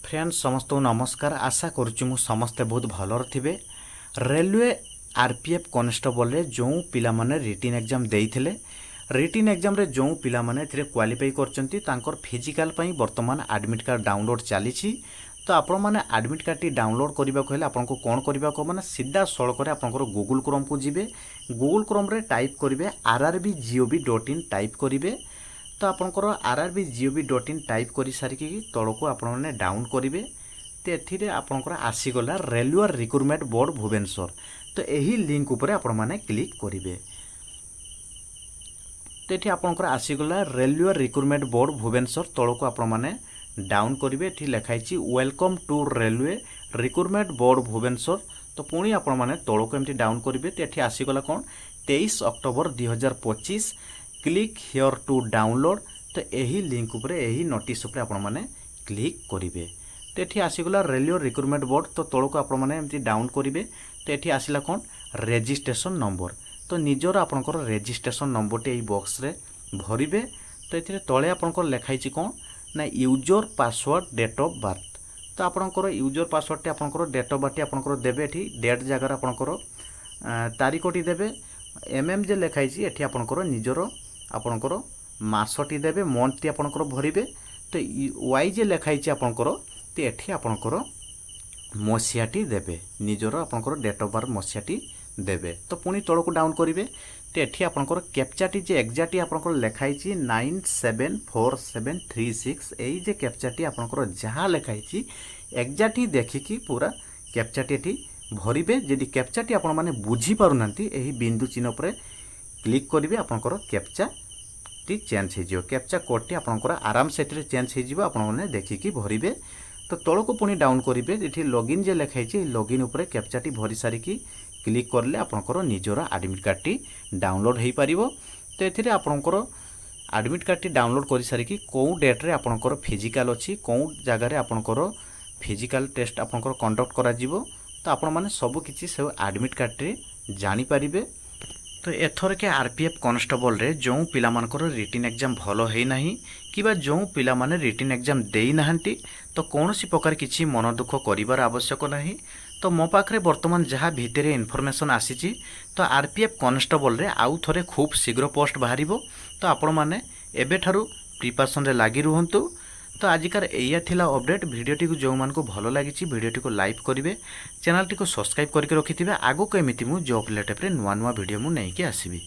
Friends समस्त नमस्कार। आशा करुँ समस्ते बहुत भलर थे। रेलवे आरपीएफ कॉन्स्टेबल रे जो पिला माने रिटन एग्जाम देइथिले रिटन एग्जाम रे जो पिला माने एथिरे क्वालिफाई करचंती तांकर फिजिकल पई वर्तमान एडमिट कार्ड डाउनलोड चली। तो आपण माने एडमिट कार्ड टी डाउनलोड करबा को हेले आपनको कोन करबा को माने सीधा सड़क रे आपनकर गूगल क्रोम को जिबे। गूगल क्रोम रे टाइप करिवे rrbgov.in टाइप करिवे। तो आपंकर rrbgov.in टाइप कर सारिकी तौक आपने डाउन करेंगे। तो ये आपंकर आसीगला रेलवे रिक्रुटमेंट बोर्ड भुवनेश्वर। तो यही लिंक उपर आपने क्लिक करेंगे। तो ये आपंकर आसीगला रेलवे रिक्रुटमेंट बोर्ड भुवनेश्वर तौक आपने डाउन करेंगे। ये लिखाई welcome to railway recruitment board Bhubaneswar. तो पुणी आपने तौक एमती डाउन करेंगे। तो ये आसीगला कौन 23 October 2025 click here to download. तो यही लिंक उपरे यही नोटिस उपरे आपण माने क्लिक करेंगे। तो ये आसीगला रेलवे रिक्रुटमेंट बोर्ड। तो तौक आपण माने एमती डाउन करेंगे। तो ये आसला कौन रजिस्ट्रेशन नंबर। तो निजर आपंकर रजिस्ट्रेशन नंबर टी बॉक्स रे भरिबे। तो ये तले आपंकर लिखाई कौन ना user password date of birth. तो आपंकर यूजर पासवर्ड टी आपंकर डेट ऑफ बर्थ आपंकर देबे। एठी डेट जगह आपंकर तारीखटी देबे। जे लिखाई एठी आपंकर निजर आपणकर मासटी देवे मंथटी आपणकर भरिबे। तो वाई जे लिखाई आपणकर तो एठी आपणकर मसीहाटी देवे निजर आपणकर डेट ऑफ बर्थ मसीहाटी देवे। तो पुणी तौक डाउन करेंगे। तो एठी आपणकर कैप्चाटी जे एक्जाक्टली आपणकर लिखाई 974736 यही जे कैप्चाटी आपणकर जहाँ लिखाई एक्जाक्टली देखिकी पूरा कैप्चाटी एठी भरिबे। जदि कैप्चाटी आपण माने बुझी पारुनांती यही बिंदु चिन्ह पर क्लिक करेंगे। आपंकर कैप्चा टी चेंज हो कैप्चा कोड टी आपंकर आराम से चेंज हो आपने देखिकी भरिबे। तो तौक पुणी डाउन करेंगे। ये लॉगिन जे लिखाई लॉगिन उपरे कैप्चा टी भरी सारिकी क्लिक करले आपंकर निजर एडमिट कार्ड टी डाउनलोड हो पार। तो ये आपंकर एडमिट कार्ड टी डाउनलोड कर सारिकी कौ डेट रे आपंकर फिजिकल अच्छी कौ जगार आपंकर फिजिकल टेस्ट आपंकर कंडक्ट करा जिवो। तो आपण माने सब किछि से एडमिट कार्ड रे जानि पारिबे। तो एथर के आरपीएफ कॉन्स्टेबल रे जो पिला मानकर रिटन एग्जाम भलो है नाही कि जो पिला माने रिटन एग्जाम देई नाहंती तो कौनसी प्रकार किछि मन दुख करिवार आवश्यक नाही। तो मो पाखरे वर्तमान जहाँ भितर इनफॉरमेशन आसी तो आरपीएफ कॉन्स्टेबल रे आउ थरे खूब शीघ्र पोस्ट बाहरिबो। तो आपण माने एबे ठारू प्रिपरेशन रे लागी रुहंतु। तो आजिकार एया थिला अपडेट। वीडियोटी को जो मान को भलो लागी वीडियोटी को लाइक करेंगे। चैनल टी को सब्सक्राइब करके रखिथिबे। आगो को एमिति मु जॉब रिलेटेड नुआ नुआ वीडियो मु नहीं के आसीबी।